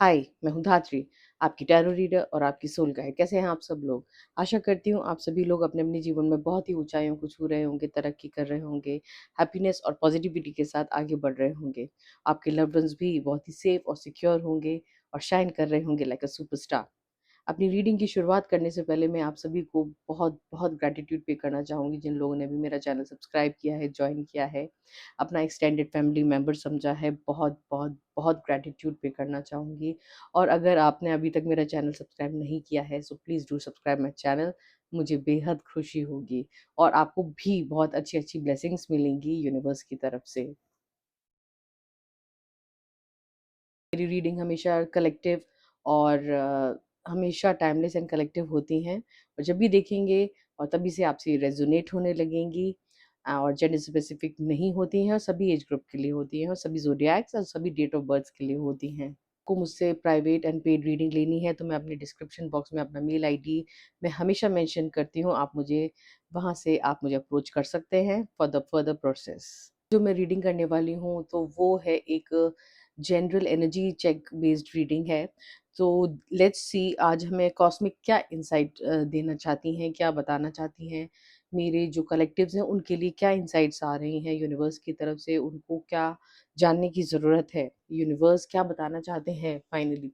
हाय, मैं हूँ धात्री, आपकी टैरो रीडर और आपकी सोल गाइड। कैसे हैं आप सब लोग? आशा करती हूँ आप सभी लोग अपने-अपने जीवन में बहुत ही ऊँचाइयों को छू रहे होंगे, तरक्की कर रहे होंगे, हैप्पीनेस और पॉजिटिविटी के साथ आगे बढ़ रहे होंगे। आपके लव्ड वन्स भी बहुत ही सेफ और सिक्योर होंगे और शाइन कर रहे होंगे लाइक अ सुपरस्टार। अपनी रीडिंग की शुरुआत करने से पहले मैं आप सभी को बहुत-बहुत ग्रैटिट्यूड पे करना चाहूँगी जिन लोगों ने अभी मेरा चैनल सब्सक्राइब किया है, जॉइन किया है, अपना एक्सटेंडेड फैमिली मेंबर समझा है, बहुत ग्रैटिट्यूड पे करना चाहूँगी। और अगर आपने अभी तक मेरा चैनल सब्सक्राइब नहीं किया है so please do subscribe my channel. मुझे बेहद खुशी होगी और आपको भी बहुत अच्छी-अच्छी ब्लेसिंग्स मिलेंगी यूनिवर्स की तरफ से। मेरी रीडिंग हमेशा कलेक्टिव और हमेशा टाइमलेस एंड कलेक्टिव होती हैं और जब भी देखेंगे और तभी से आपसे रेजोनेट होने लगेंगी और जेंडर स्पेसिफिक नहीं होती हैं और सभी एज ग्रुप के लिए होती हैं और सभी ज़ोडिएक्स और सभी डेट ऑफ बर्थ के लिए होती हैं। को मुझसे प्राइवेट एंड पेड रीडिंग लेनी है तो मैं अपने डिस्क्रिप्शन बॉक्स में अपना मेल आईडी मैं हमेशा मेंशन करती हूँ। आप मुझे अप्रोच कर सकते हैं फॉर द फर्दर प्रोसेस। जो मैं रीडिंग करने वाली हूँ तो वो है एक general energy check based reading है। तो लेट्स सी आज हमें कॉस्मिक क्या इंसाइट देना चाहती हैं, क्या बताना चाहती हैं। मेरे जो कलेक्टिव्स हैं उनके लिए क्या इंसाइट्स आ रही हैं यूनिवर्स की तरफ से, उनको क्या जानने की ज़रूरत है, यूनिवर्स क्या बताना चाहते हैं finally.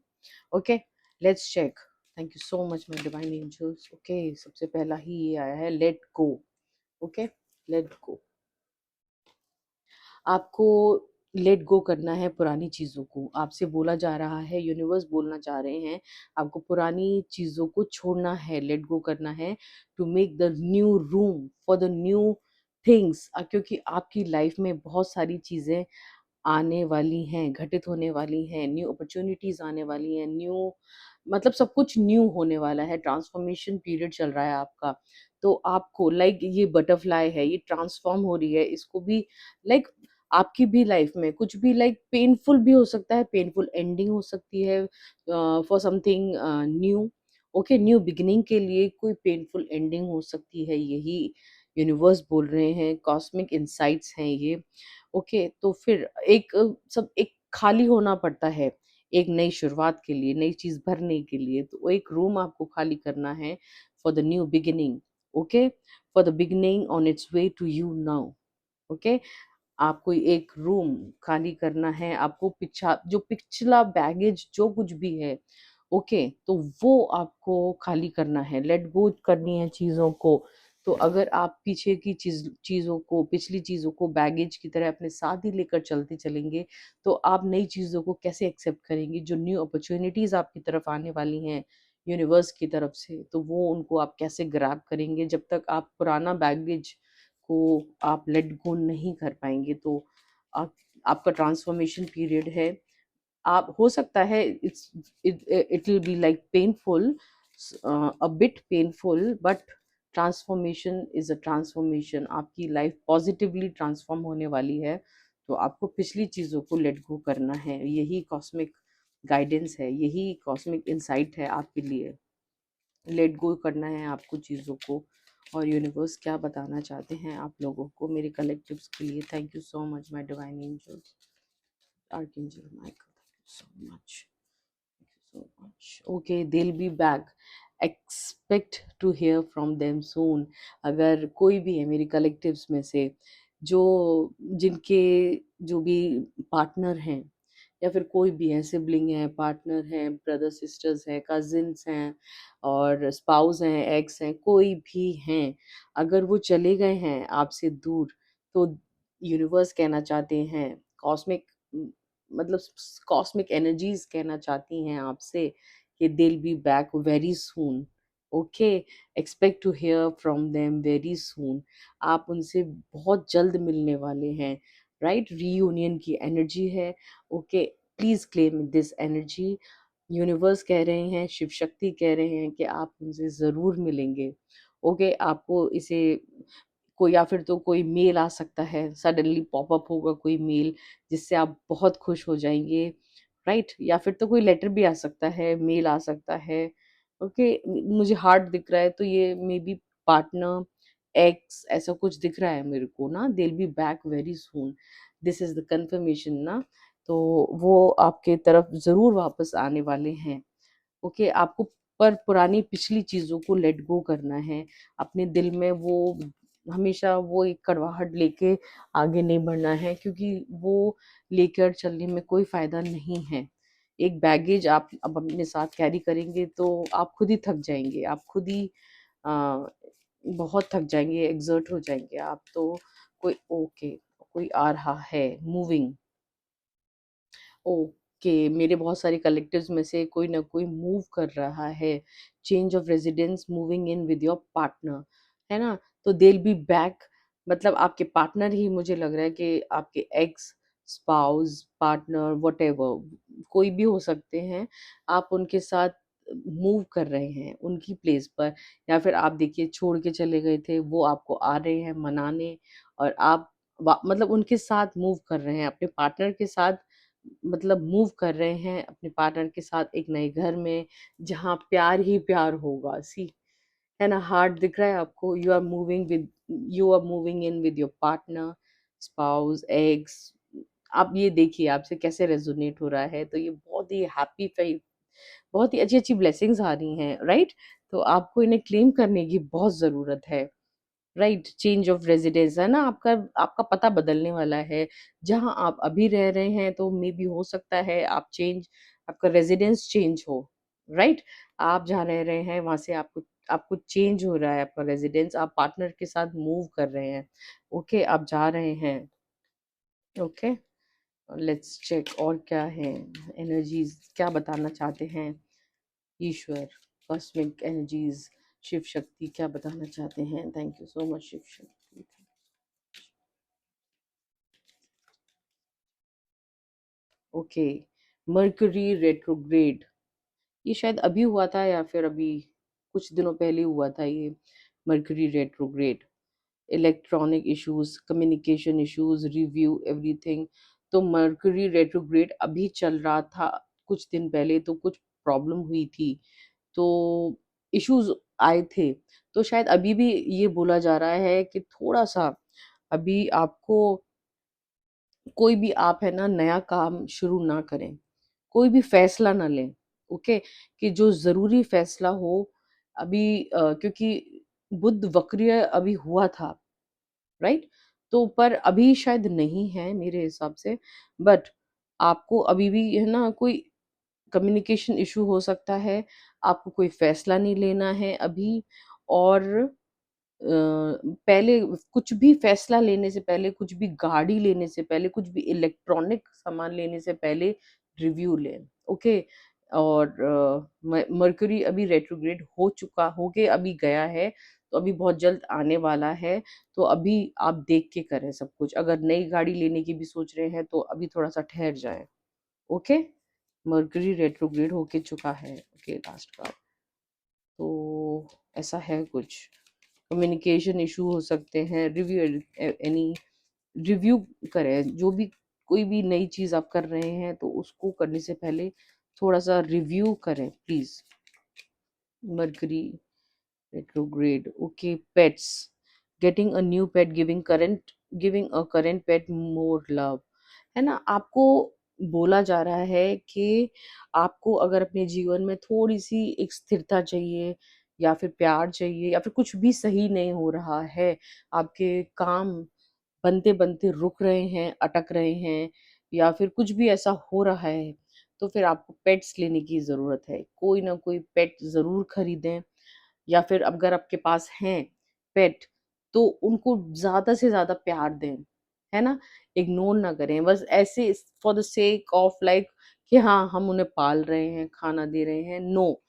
Okay, let's check. Thank you so much my divine angels. Okay, सबसे पहला ही ये आया है let go. Okay, let go. आपको लेट गो करना है पुरानी चीज़ों को। आपसे बोला जा रहा है, यूनिवर्स बोलना चाह रहे हैं, आपको पुरानी चीज़ों को छोड़ना है, लेट गो करना है to make the new room for the new things. क्योंकि आपकी लाइफ में बहुत सारी चीज़ें आने वाली हैं, घटित होने वाली हैं, न्यू अपॉर्च्युनिटीज़ आने वाली हैं, न्यू मतलब सब कुछ न्यू होने वाला है, ट्रांसफॉर्मेशन पीरियड चल रहा है आपका। तो आपको लाइक ये बटरफ्लाई है, ये ट्रांसफॉर्म हो रही है, इसको भी लाइक आपकी भी लाइफ में कुछ भी लाइक पेनफुल भी हो सकता है, पेनफुल एंडिंग हो सकती है for something new. Okay, new beginning के लिए कोई पेनफुल एंडिंग हो सकती है, यही यूनिवर्स बोल रहे हैं, कॉस्मिक इनसाइट्स हैं ये। ओके, तो फिर सब एक खाली होना पड़ता है एक नई शुरुआत के लिए, नई चीज़ भरने के लिए। तो वो एक रूम आपको खाली करना है for the new beginning. Okay, for the beginning on its way to you now. Okay, आपको एक रूम खाली करना है, आपको पिछला बैगेज जो कुछ भी है, ओके, तो वो आपको खाली करना है, लेट गो करनी है चीज़ों को। तो अगर आप पीछे की चीज़ों को, पिछली चीज़ों को बैगेज की तरह अपने साथ ही लेकर चलते चलेंगे, तो आप नई चीज़ों को कैसे एक्सेप्ट करेंगे? जो न्यू अपॉर्च्युनिटीज़ आपकी तरफ आने वाली हैं यूनिवर्स की तरफ से, तो वो उनको आप कैसे ग्रैब करेंगे? जब तक आप पुराना बैगेज को आप लेट गो नहीं कर पाएँगे, तो आप आपका ट्रांसफॉर्मेशन पीरियड है। आप हो सकता है it will be like painful, a bit painful, but transformation is a transformation. आपकी लाइफ पॉजिटिवली ट्रांसफॉर्म होने वाली है, तो आपको पिछली चीज़ों को लेट गो करना है। यही कॉस्मिक गाइडेंस है, यही कॉस्मिक इनसाइट है आपके लिए। लेट गो करना है आपको चीज़ों को। और यूनिवर्स क्या बताना चाहते हैं आप लोगों को, मेरे कलेक्टिव्स के लिए। Thank you so much my divine angels, archangel Michael, thank you so much, thank you so much. Okay, they will be back, expect to hear from them soon. अगर कोई भी है मेरी कलेक्टिव्स में से जो जिनके जो भी पार्टनर हैं या फिर कोई भी है, सिबलिंग है, पार्टनर हैं, ब्रदर सिस्टर्स हैं, कजिन्स हैं और स्पाउस हैं, एक्स हैं, कोई भी हैं, अगर वो चले गए हैं आपसे दूर, तो यूनिवर्स कहना चाहते हैं, कॉस्मिक मतलब कॉस्मिक एनर्जीज कहना चाहती हैं आपसे कि they will be back very soon. Okay, expect to hear from them very soon. आप उनसे बहुत जल्द मिलने वाले हैं, राइट? रीयूनियन की एनर्जी है। Okay, please claim this energy. Universe कह रहे हैं, शिव शक्ति कह रहे हैं कि आप उनसे ज़रूर मिलेंगे। ओके, आपको इसे कोई या फिर तो कोई मेल आ सकता है, सडनली पॉपअप होगा कोई मेल जिससे आप बहुत खुश हो जाएँगे, राइट? या फिर तो कोई लेटर भी आ सकता है, मेल आ सकता है। ओके, मुझे हार्ट दिख रहा है तो ये मे बी पार्टनर, एक्स ऐसा कुछ दिख रहा है मेरे को ना, दे will be back very soon. This is the confirmation ना। तो वो आपके तरफ ज़रूर वापस आने वाले हैं। ओके, आपको पर पुरानी पिछली चीज़ों को लेट गो करना है। अपने दिल में वो हमेशा वो एक कड़वाहट लेके आगे नहीं बढ़ना है, क्योंकि वो लेकर चलने में कोई फ़ायदा नहीं है। एक बैगेज आप अब अपने साथ कैरी करेंगे तो आप खुद ही थक जाएँगे, आप खुद ही अ, बहुत थक जाएँगे, एक्सर्ट हो जाएँगे आप। तो कोई ओके, कोई आ रहा है, मूविंग। ओके, मेरे बहुत सारे कलेक्टिव्स में से कोई ना कोई मूव कर रहा है। Change of residence, moving in with your partner, है ना? तो दे विल बी बैक, मतलब आपके पार्टनर ही, मुझे लग रहा है कि आपके एक्स, स्पाउस, पार्टनर, व्हाटएवर कोई भी हो सकते हैं। आप उनके साथ मूव कर रहे हैं उनकी प्लेस पर, या फिर आप देखिए छोड़ के चले गए थे, वो आपको आ रहे हैं मनाने, और आप मतलब उनके साथ मूव कर रहे हैं, अपने पार्टनर के साथ, मतलब मूव कर रहे हैं अपने पार्टनर के साथ एक नए घर में, जहाँ प्यार ही प्यार होगा। सी, है ना? हार्ट दिख रहा है आपको? You are moving in with your partner, spouse, ex. आप ये देखिए आपसे कैसे रेजोनेट हो रहा है। तो ये बहुत ही हैप्पी फील, बहुत ही अच्छी-अच्छी ब्लेसिंग्स आ रही हैं, राइट? तो आपको इन्हें क्लेम करने की बहुत ज़रूरत है। राइट, चेंज ऑफ रेजिडेंस है ना, आपका आपका पता बदलने वाला है। जहाँ आप अभी रह रहे हैं तो मे बी हो सकता है आप चेंज, आपका रेजिडेंस चेंज हो। राइट, आप जहाँ रह रहे हैं वहां से आपको आपको चेंज हो रहा है आपका रेजिडेंस, आप पार्टनर के साथ मूव कर रहे हैं। ओके, आप जा रहे हैं। ओके, लेट्स चेक और क्या है, एनर्जीज क्या बताना चाहते हैं, ईश्वर, कॉस्मिक एनर्जीज, शिव शक्ति क्या बताना चाहते हैं। Thank you so much Shiv Shakti. Okay, mercury retrograde, ये शायद अभी हुआ था या फिर अभी कुछ दिनों पहले हुआ था ये mercury retrograde. Electronic issues, communication issues, review everything. तो मर्करी रेट्रोग्रेड अभी चल रहा था, कुछ दिन पहले तो कुछ प्रॉब्लम हुई थी, तो इश्यूज आए थे। तो शायद अभी भी ये बोला जा रहा है कि थोड़ा सा अभी आपको, कोई भी आप है ना नया काम शुरू ना करें, कोई भी फैसला ना लें। ओके, कि जो ज़रूरी फैसला हो अभी, क्योंकि बुध वक्रीय अभी हुआ था, राइट? तो पर अभी शायद नहीं है मेरे हिसाब से, बट आपको अभी भी है ना कोई कम्युनिकेशन इशू हो सकता है, आपको कोई फैसला नहीं लेना है अभी। और पहले कुछ भी फैसला लेने से पहले, कुछ भी गाड़ी लेने से पहले, कुछ भी इलेक्ट्रॉनिक सामान लेने से पहले रिव्यू लें। ओके, और मर्क्यूरी अभी रेट्रोग्रेड हो चुका, होके अभी गया है, तो अभी बहुत जल्द आने वाला है। तो अभी आप देख के करें सब कुछ। अगर नई गाड़ी लेने की भी सोच रहे हैं तो अभी थोड़ा सा ठहर जाएं। ओके, मर्क्यूरी रेट्रोग्रेड होके चुका है। Okay, last card. तो ऐसा है कुछ, कम्युनिकेशन इशू हो सकते हैं, रिव्यू, एनी रिव्यू करें। जो भी कोई भी नई चीज़ आप कर रहे हैं तो उसको करने से पहले थोड़ा सा रिव्यू करें please. Mercury retrograde, okay, pets, getting a new pet, giving a current pet more love, है ना? आपको बोला जा रहा है कि आपको अगर अपने जीवन में थोड़ी सी एक स्थिरता चाहिए, या फिर प्यार चाहिए, या फिर कुछ भी सही नहीं हो रहा है, आपके काम बनते बनते रुक रहे हैं, अटक रहे हैं, या फिर कुछ भी ऐसा हो रहा है, तो फिर आपको पेट्स लेने की ज़रूरत है। कोई ना कोई पेट ज़रूर खरीदें, या फिर अगर आपके पास हैं पेट, तो उनको ज़्यादा से ज़्यादा प्यार दें, है ना? इग्नोर ना करें, बस ऐसे for the sake of like कि हाँ, हम उन्हें पाल रहे हैं, खाना दे रहे हैं, नो,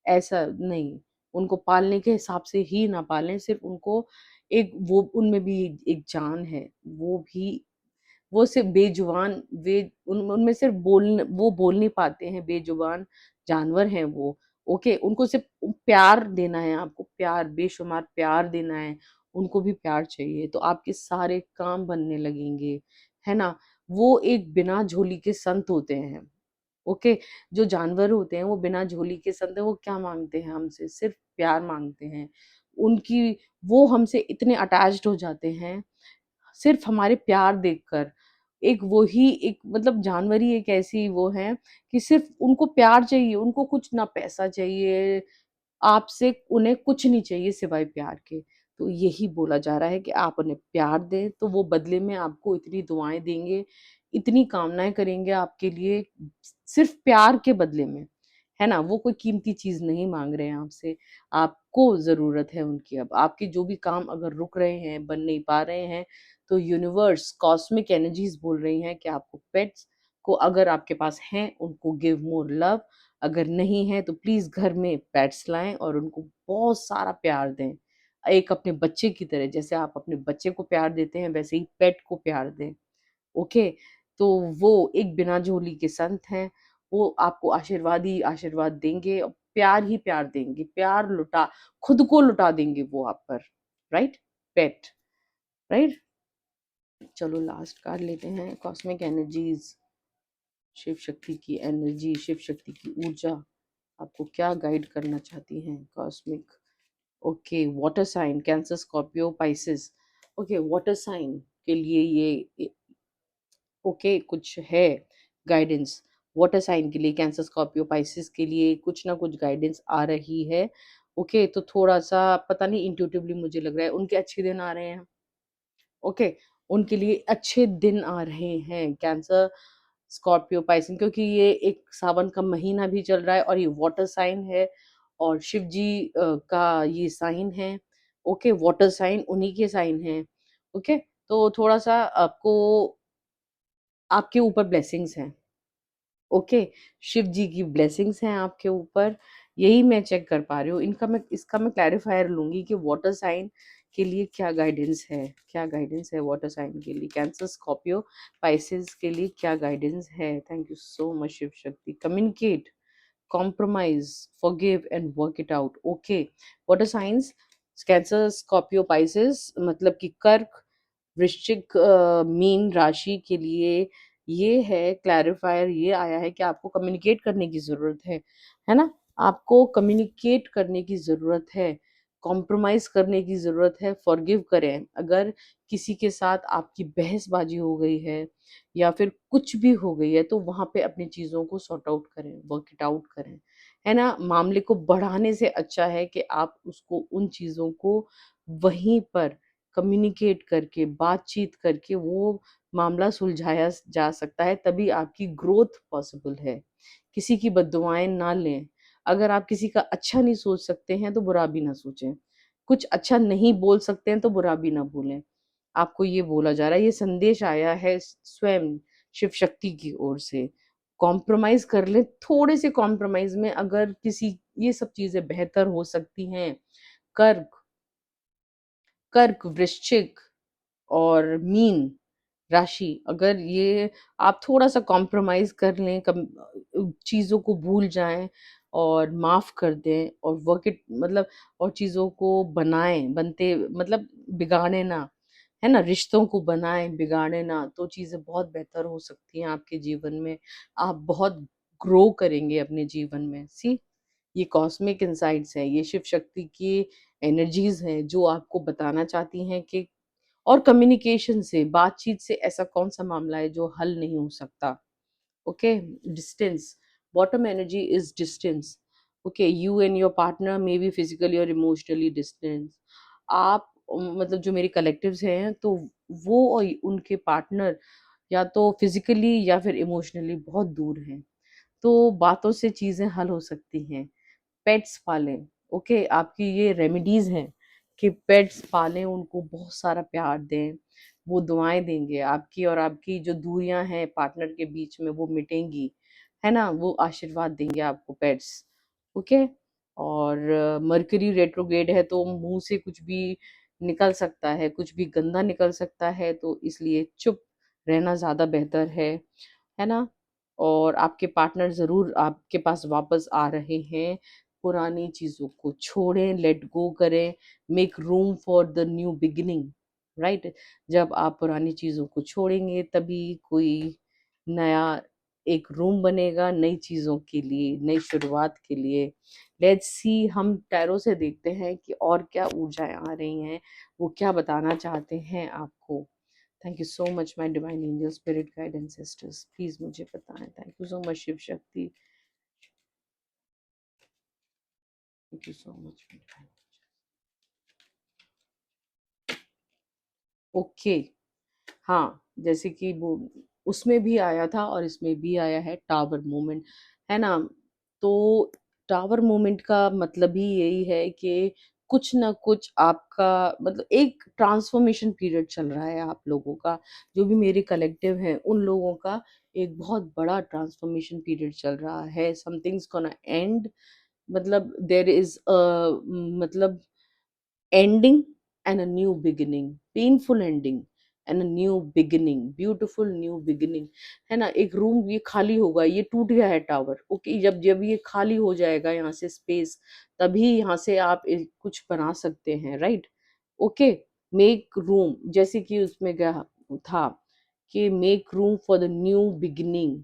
ऐसा नहीं। उनको पालने के हिसाब से ही ना पालें, सिर्फ़ उनको एक वो उनमें भी एक जान है, वो सिर्फ़ बेजुबान, वे उनमें सिर्फ़ वो बोल नहीं पाते हैं, बेजुबान जानवर हैं वो। ओके, उनको सिर्फ़ प्यार देना है आपको, प्यार, बेशुमार प्यार देना है, उनको भी प्यार चाहिए, तो आपके सारे काम बनने लगेंगे, है ना? वो एक बिना झोली के संत होते हैं। ओके, जो जानवर होते हैं वो बिना झोली के संत हैं, वो क्या माँगते हैं हमसे? सिर्फ़ प्यार माँगते हैं। उनकी वो हमसे इतने अटैच्ड हो जाते हैं, सिर्फ़ हमारे प्यार देखकर। एक वो ही एक मतलब जानवर ही एक ऐसी वो है कि सिर्फ उनको प्यार चाहिए, उनको कुछ ना पैसा चाहिए, आपसे उन्हें कुछ नहीं चाहिए सिवाय प्यार के। तो यही बोला जा रहा है कि आप उन्हें प्यार दें, तो वो बदले में आपको इतनी दुआएँ देंगे, इतनी कामनाएँ करेंगे आपके लिए, सिर्फ़ प्यार के बदले में, है ना? वो कोई कीमती चीज़ नहीं माँग रहे हैं आपसे, आपको ज़रूरत है उनकी अब। आपके जो भी काम अगर रुक रहे हैं, बन नहीं पा रहे हैं, तो यूनिवर्स, कॉस्मिक एनर्जीज़ बोल रही हैं कि आपको पेट्स को अगर आपके पास हैं, उनको गिव मोर लव, अगर नहीं है तो प्लीज़ घर में पेट्स लाएँ और उनको बहुत सारा प्यार दें। एक अपने बच्चे की तरह, जैसे आप अपने बच्चे को प्यार देते हैं वैसे ही पेट को प्यार दें, ओके? तो वो एक बिना झोली के संत हैं, वो आपको आशीर्वाद ही आशीर्वाद देंगे और प्यार ही प्यार देंगे, प्यार लुटा खुद को लुटा देंगे वो आप पर, राइट? पेट, राइट? चलो लास्ट कार्ड लेते हैं, कॉस्मिक एनर्जीज़, शिव शक्ति की एनर्जी, शिव शक्ति की ऊर्जा आपको क्या गाइड करना चाहती हैं cosmic. Okay, water sign, Cancer, Scorpio, Pisces. Okay, water sign के लिए ये ओके कुछ है गाइडेंस। वाटर साइन के लिए, कैंसर, स्कॉर्पियो, पाइसेस के लिए कुछ ना कुछ गाइडेंस आ रही है। ओके, तो थोड़ा सा पता नहीं इंट्यूटिवली मुझे लग रहा है उनके अच्छे दिन आ रहे हैं। ओके, उनके लिए अच्छे दिन आ रहे हैं, कैंसर, स्कॉर्पियो, पाइसन, क्योंकि ये एक सावन का महीना भी चल रहा है और ये वाटर साइन है और शिव जी का ये साइन है। ओके, वाटर साइन उन्हीं के साइन है। ओके, तो थोड़ा सा आपको आपके ऊपर ब्लेसिंग्स हैं। ओके, शिव जी की ब्लेसिंग्स हैं आपके ऊपर, यही मैं चेक कर पा रही हूँ। इनका मैं इसका मैं क्लैरिफायर लूँगी कि वाटर साइन के लिए क्या गाइडेंस है, क्या गाइडेंस है वाटर साइन के लिए, कैंसर, स्कॉर्पियो, पाइसेस के लिए क्या गाइडेंस है। Thank you so much Shiv Shakti. Communicate, compromise, forgive and work it out. Okay, water signs, Cancer, Scorpio, Pisces, मतलब कि कर्क, वृश्चिक, मीन राशि के लिए ये है क्लैरिफायर, ये आया है कि आपको कम्युनिकेट करने की ज़रूरत है ना? आपको कम्युनिकेट करने की ज़रूरत है, कॉम्प्रोमाइज़ करने की ज़रूरत है, फॉरगिव करें। अगर किसी के साथ आपकी बहसबाजी हो गई है या फिर कुछ भी हो गई है, तो वहाँ पे अपनी चीज़ों को सॉर्ट आउट करें, वर्क इट आउट करें, है ना? मामले को बढ़ाने से अच्छा है कि आप उसको उन चीज़ों को वहीं पर कम्युनिकेट करके, बातचीत करके वो मामला सुलझाया जा सकता है, तभी आपकी ग्रोथ पॉसिबल है। किसी की बद्दुआएँ ना लें। अगर आप किसी का अच्छा नहीं सोच सकते हैं, तो बुरा भी ना सोचें। कुछ अच्छा नहीं बोल सकते हैं, तो बुरा भी ना बोलें। आपको ये बोला जा रहा है, ये संदेश आया है स्वयं शिव शक्ति की ओर से। कॉम्प्रोमाइज़ कर लें, थोड़े से कॉम्प्रोमाइज़ में अगर किसी ये सब चीज़ें बेहतर हो सकती हैं। कर्क कर्क, वृश्चिक और मीन राशि, अगर ये आप थोड़ा-सा कॉम्प्रोमाइज़ कर लें, चीज़ों को भूल जाएँ और माफ़ कर दें और वर्क इट मतलब और चीज़ों को बनाएँ, बनते मतलब बिगाड़ें ना, है ना? रिश्तों को बनाएँ, बिगाड़ें ना, तो चीज़ें बहुत बेहतर हो सकती हैं आपके जीवन में। आप बहुत ग्रो करेंगे अपने जीवन में। सी ये कॉस्मिक इनसाइट्स हैं, ये शिव शक्ति की एनर्जीज़ हैं जो आपको बताना चाहती हैं कि और कम्युनिकेशन से, बातचीत से ऐसा कौन-सा मामला है जो हल नहीं हो सकता? Okay, distance, bottom energy is distance. Okay, you and your partner may be physically और इमोशनली डिस्टेंस। आप मतलब जो मेरे कलेक्टिव्स हैं, तो वो और उनके पार्टनर या तो फिज़िकली या फिर इमोशनली बहुत दूर हैं। तो बातों से चीज़ें हल हो सकती हैं। पेट्स पालें, ओके? आपकी ये रेमेडीज़ हैं कि पेट्स पालें, उनको बहुत सारा प्यार दें, वो दुआएँ देंगे, आपकी और आपकी जो दूरियाँ हैं पार्टनर के बीच में वो मिटेंगी, है ना? वो आशीर्वाद देंगे आपको पेट्स, ओके? और मर्करी रेट्रोग्रेड है तो मुँह से कुछ भी निकल सकता है, कुछ भी गंदा निकल सकता है, तो इसलिए चुप रहना ज़्यादा बेहतर है ना? और आपके पार्टनर ज़रूर आपके पास वापस आ रहे हैं। पुरानी चीज़ों को छोड़ें, लेट गो करें, make room for the new beginning, right? जब आप पुरानी चीज़ों को छोड़ेंगे तभी कोई नया एक रूम बनेगा नई चीज़ों के लिए, नई शुरुआत के लिए। लेट्स सी हम टैरो से देखते हैं कि और क्या ऊर्जाएँ आ रही हैं, वो क्या बताना चाहते हैं आपको। Thank you so much my divine angel, spirit guide, ancestors, please मुझे बताएं। Thank you so much Shiv Shakti, thank you so much. Okay, हाँ, जैसे कि वो उसमें भी आया था और इसमें भी आया है टावर मोमेंट, है ना? तो टावर मोमेंट का मतलब ही यही है कि कुछ ना कुछ आपका मतलब एक ट्रांसफॉर्मेशन पीरियड चल रहा है आप लोगों का, जो भी मेरे कलेक्टिव हैं उन लोगों का एक बहुत बड़ा ट्रांसफॉर्मेशन पीरियड चल रहा है। समथिंग्स गोना एंड, मतलब देयर इज अ मतलब ending and a new beginning, painful ending and a new beginning, beautiful new beginning, है ना? एक रूम ये खाली होगा, ये टूट गया है टावर, ओके, जब जब ये खाली हो जाएगा यहाँ से स्पेस, तभी यहाँ से आप कुछ बना सकते हैं, राइट? ओके, मेक रूम, जैसे कि उसमें क्या था कि make room for the new beginning,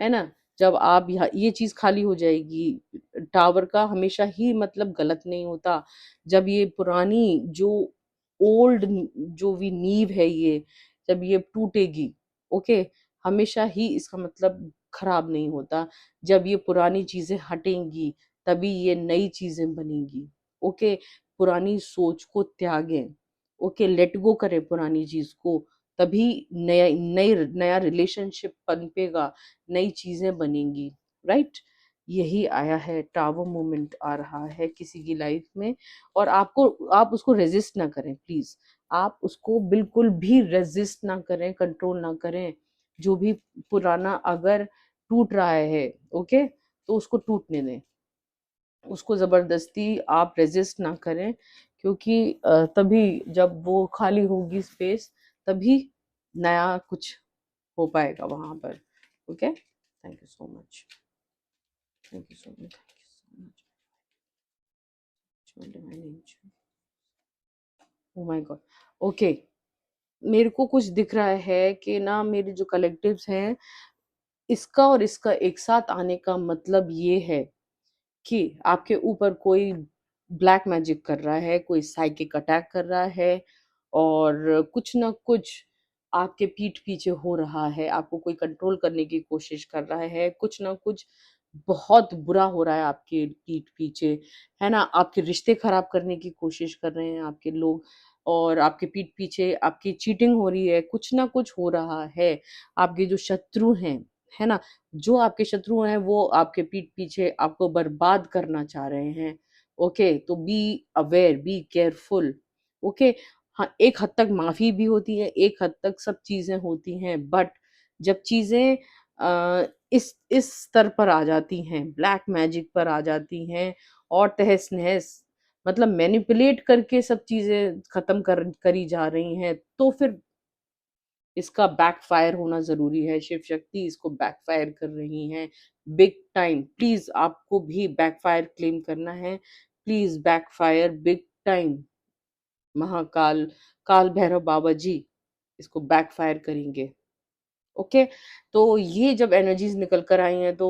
है ना? जब आप यहाँ ये चीज खाली हो जाएगी, टावर का हमेशा ही मतलब गलत नहीं होता। जब ये पुरानी जो ओल्ड जो भी नींव है ये, जब ये टूटेगी, ओके, हमेशा ही इसका मतलब खराब नहीं होता। जब ये पुरानी चीजें हटेंगी, तभी ये नई चीजें बनेगी। ओके, पुरानी सोच को त्यागें, ओके, लेट गो करें पुरानी चीज को, तभी नया नई नया रिलेशनशिप पनपेगा, नई चीजें बनेंगी, राइट? यही आया है, टावर मोमेंट आ रहा है किसी की लाइफ में। और आपको, आप उसको रेजिस्ट ना करें प्लीज, आप उसको बिल्कुल भी रेजिस्ट ना करें, कंट्रोल ना करें। जो भी पुराना अगर टूट रहा है, ओके, तो उसको टूटने दें, उसको जबरदस्ती आप रेजिस्ट ना करें, क्योंकि तभी जब वो खाली होगी स्पेस, तभी नया कुछ हो पाएगा वहां पर। Okay, thank you so much, thank you so much, thank you so much. Oh my God, okay, मेरे को कुछ दिख रहा है कि ना मेरे जो कलेक्टिव्स हैं, इसका और इसका एक साथ आने का मतलब ये है कि आपके ऊपर कोई ब्लैक मैजिक कर रहा है, कोई साइकिक अटैक कर रहा है, और कुछ ना कुछ आपके पीठ पीछे हो रहा है, आपको कोई कंट्रोल करने की कोशिश कर रहा है, कुछ ना कुछ बहुत बुरा हो रहा है आपके पीठ पीछे, है ना? आपके रिश्ते खराब करने की कोशिश कर रहे हैं आपके लोग, और आपके पीठ पीछे आपकी चीटिंग हो रही है, कुछ ना कुछ हो रहा है। आपके जो शत्रु हैं, है ना? जो आपके शत्रु हैं वो आपके पीठ पीछे आपको बर्बाद करना चाह रहे हैं। ओके, तो be aware, be careful. Okay, हाँ, एक हद तक माफी भी होती है, एक हद तक सब चीजें होती हैं, बट जब चीजें इस स्तर पर आ जाती हैं, ब्लैक मैजिक पर आ जाती हैं, और तहस नहस मतलब मैनिपुलेट करके सब चीजें खत्म करी जा रही हैं, तो फिर इसका बैकफायर होना ज़रूरी है। शिव शक्ति इसको बैकफायर कर रही हैं बिग टाइम। प्लीज़ आपको भी बैकफायर क्लेम करना है। Please backfire big time. Mahakal, काल भैरव बाबा जी इसको बैकफायर करेंगे। ओके? तो ये जब एनर्जीज़ निकल कर आई हैं तो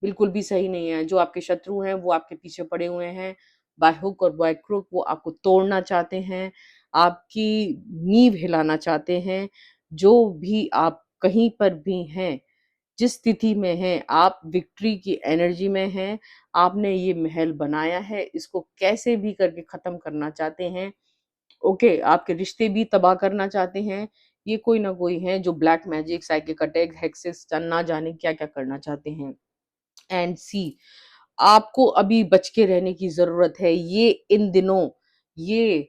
बिल्कुल भी सही नहीं है। जो आपके शत्रु हैं वो आपके पीछे पड़े हुए हैं, बाय हुक और बाय क्रुक वो आपको तोड़ना चाहते हैं, आपकी नींव हिलाना चाहते हैं। जो भी आप कहीं पर भी हैं, जिस स्थिति में हैं, आप विक्ट्री की एनर्जी में हैं, आपने ये महल बनाया है, इसको कैसे भी करके खत्म करना चाहते हैं। ओके, आपके रिश्ते भी तबाह करना चाहते हैं। ये कोई ना कोई हैं जो ब्लैक मैजिक, साइकिक अटैक, हेक्सेस ना जाने क्या-क्या करना चाहते हैं। एंड सी, आपको अभी बच के रहने की जरूरत है। ये इन दिनों, ये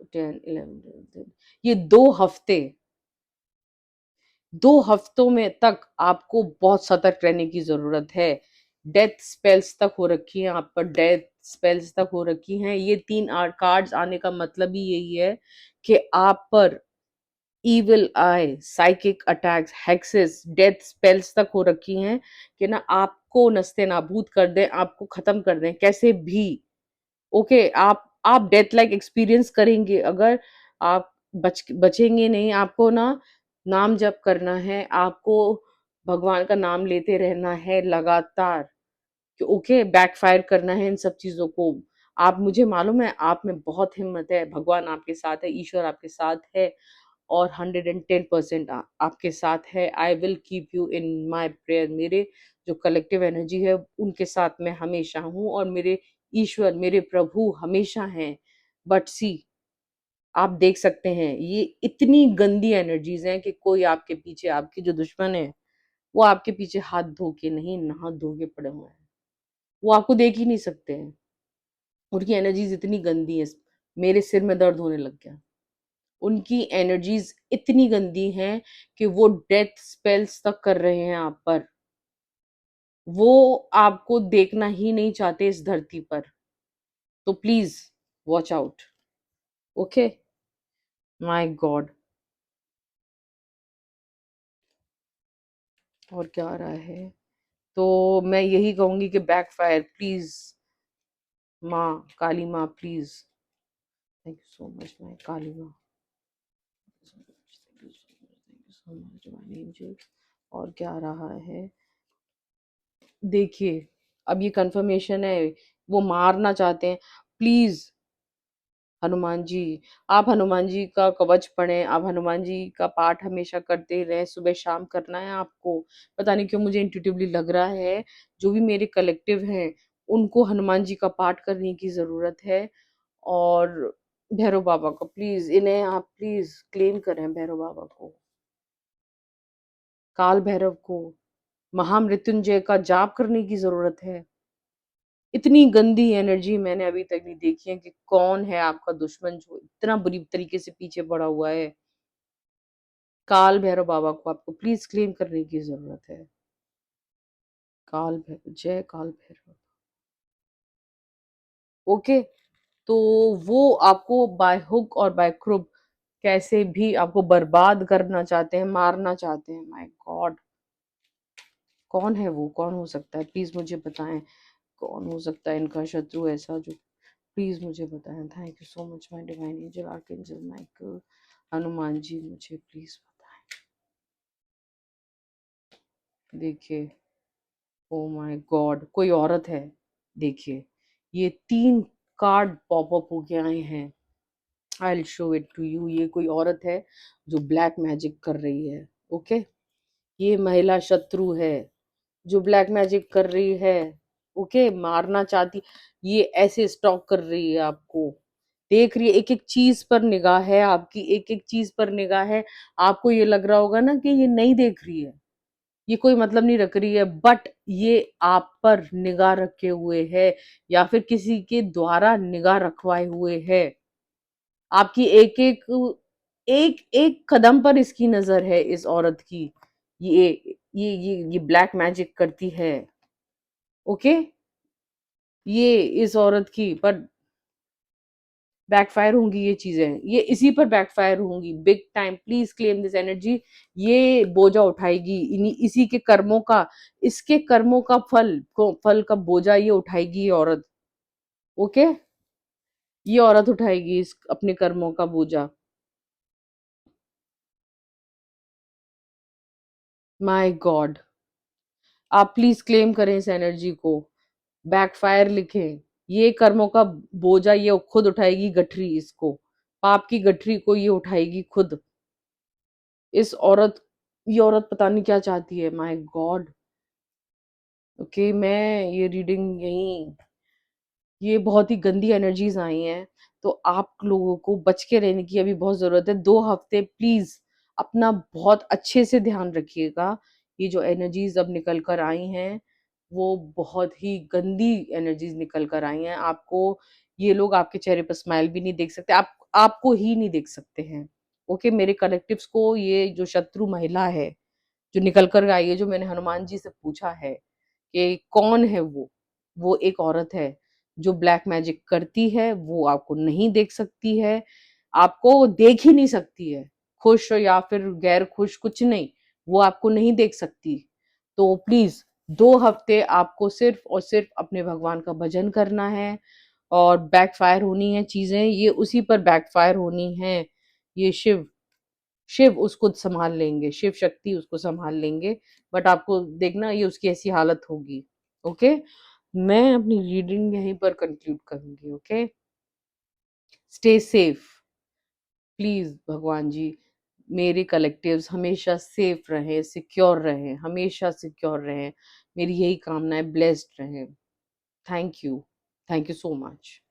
10 11 ये 2 हफ्ते, 2 हफ्तों में तक आपको बहुत सतर्क रहने की जरूरत है। डेथ स्पेल्स तक हो रखी है आप पर, डेथ स्पेल्स तक हो रखी हैं। ये 3 कार्ड्स आने का मतलब ही यही है कि आप पर इविल आई, साइकिक अटैक्स, हेक्सेस, डेथ स्पेल्स तक हो रखी हैं कि ना आपको नस्ते नाबूद कर दें, आपको खत्म कर दें कैसे भी। ओके, आप डेथ लाइक एक्सपीरियंस करेंगे अगर आप बचेंगे नहीं। आपको ना नाम जप करना है, आपको भगवान का नाम लेते रहना है लगातार। कि ओके, बैकफायर करना है इन सब चीजों को। आप, मुझे मालूम है आप में बहुत हिम्मत है, भगवान आपके साथ है, ईश्वर आपके साथ है और 110% आपके साथ है। I will keep you in my prayer. मेरे जो कलेक्टिव एनर्जी है उनके साथ मैं हमेशा हूँ और मेरे ईश्वर, मेरे प्रभु हमेशा हैं। बट सी, आप देख सकते हैं ये इतनी गंदी एनर्जीज हैं कि कोई आपके पीछे, आपके जो दुश्मन है वो आपके पीछे हाथ धो के नहीं, नहा धो के पड़े हुए हैं। वो आपको देख ही नहीं सकते हैं। उनकी एनर्जीज इतनी गंदी है, मेरे सिर में दर्द होने लग गया। उनकी एनर्जीज इतनी गंदी हैं कि वो डेथ स्पेल्स तक कर रहे हैं आप पर। वो आपको देखना ही नहीं चाहते इस धरती पर। तो please watch out. Okay, my God. और क्या आ रहा है? तो मैं यही कहूंगी कि बैकफायर प्लीज, माँ काली माँ please. Thank you so much my Kali माँ। Thank you so much divine angels. और क्या आ रहा है? देखिए, अब ये कंफर्मेशन है, वो मारना चाहते हैं। प्लीज हनुमान जी, आप हनुमान जी का कवच पढ़ें, आप हनुमान जी का पाठ हमेशा करते रहें, सुबह शाम करना है आपको। पता नहीं क्यों मुझे इंट्यूटिवली लग रहा है जो भी मेरे कलेक्टिव हैं उनको हनुमान जी का पाठ करने की जरूरत है। और भैरव बाबा को प्लीज, इन्हें आप प्लीज क्लेम करें, भैरव बाबा को, काल भैरव को, महामृत्युंजय का जाप करने की जरूरत है। इतनी गंदी एनर्जी मैंने अभी तक नहीं देखी है कि कौन है आपका दुश्मन जो इतना बुरी तरीके से पीछे पड़ा हुआ है। काल भैरव बाबा को आपको प्लीज क्लेम करने की जरूरत है। काल भैरव, जय काल भैरव। ओके, तो वो आपको बाय हुक और बाय क्रुक कैसे भी आपको बर्बाद करना चाहते हैं, मारना चाहते हैं। माय गॉड, कौन है वो? कौन हो सकता है? प्लीज मुझे बताएं, कौन हो सकता है इनका शत्रु ऐसा जो, प्लीज मुझे बताएं। Thank you so much my divine angel archangel Michael, Hanuman ji, मुझे प्लीज बताएं। देखिए, ओ माय गॉड, कोई औरत है। देखिए, ये 3 कार्ड पॉप अप होके आए हैं। I will show it to you. ये कोई औरत है जो ब्लैक मैजिक कर रही है। ओके, ये महिला शत्रु है जो ब्लैक मैजिक कर रही है। ओके, मारना चाहती, ये ऐसे स्टॉक कर रही है आपको, देख रही है, एक एक चीज पर निगाह है आपकी, एक एक चीज पर निगाह है। आपको ये लग रहा होगा ना कि ये नहीं देख रही है, ये कोई मतलब नहीं रख रही है, बट ये आप पर निगाह रखे हुए है या फिर किसी के द्वारा निगाह रखवाए हुए है। आपकी एक एक, एक एक कदम पर इसकी नजर है इस औरत की। ये ये ब्लैक मैजिक करती है। ओके, ये इस औरत की पर बैकफायर होंगी ये चीजें, ये इसी पर बैकफायर होंगी big time. Please claim this energy. ये बोझा उठाएगी, इन्हीं इसी के कर्मों का, इसके कर्मों का फल को, फल का बोझा ये उठाएगी ये औरत। ओके, ये औरत उठाएगी इस अपने कर्मों का बोझा। माय गॉड, आप प्लीज क्लेम करें इस एनर्जी को, बैकफायर लिखें। ये कर्मों का बोझा ये खुद उठाएगी, गठरी इसको, पाप की गठरी को ये उठाएगी खुद। इस औरत, ये औरत पता नहीं क्या चाहती है। My God. ओके, मैं ये रीडिंग यहीं, ये बहुत ही गंदी एनर्जीज आई हैं, तो आप लोगों को बच के रहने की अभी बहुत जरूरत है। 2 हफ्ते प्लीज अपना बहुत अच्छे से ध्यान रखिएगा। ये जो एनर्जीज अब निकल कर आई हैं वो बहुत ही गंदी एनर्जीज निकल कर आई हैं। आपको, ये लोग आपके चेहरे पर स्माइल भी नहीं देख सकते, आप आपको ही नहीं देख सकते हैं। ओके, मेरे कलेक्टिव्स को ये जो शत्रु महिला है जो निकल कर आई है, जो मैंने हनुमान जी से पूछा है कि कौन है वो एक औरत है जो ब्लैक मैजिक करती है, वो आपको नहीं देख सकती है, आपको देख ही नहीं सकती है, खुश हो या फिर गैर खुश कुछ नहीं, वो आपको नहीं देख सकती। तो प्लीज 2 हफ्ते आपको सिर्फ और सिर्फ अपने भगवान का भजन करना है और बैकफायर होनी है चीजें, ये उसी पर बैकफायर होनी है। ये शिव, शिव उसको संभाल लेंगे, शिव शक्ति उसको संभाल लेंगे। बट आपको देखना ये उसकी ऐसी हालत होगी। ओके, मैं अपनी रीडिंग यहीं पर कंक्लूड करूँगी, ओके? स्टे सेफ, प्लीज़ भगवान जी, मेरे कलेक्टिव्स हमेशा सेफ रहें, सिक्योर रहें, हमेशा सिक्योर रहें। मेरी यही कामना है, ब्लेस्ड रहें। Thank you so much.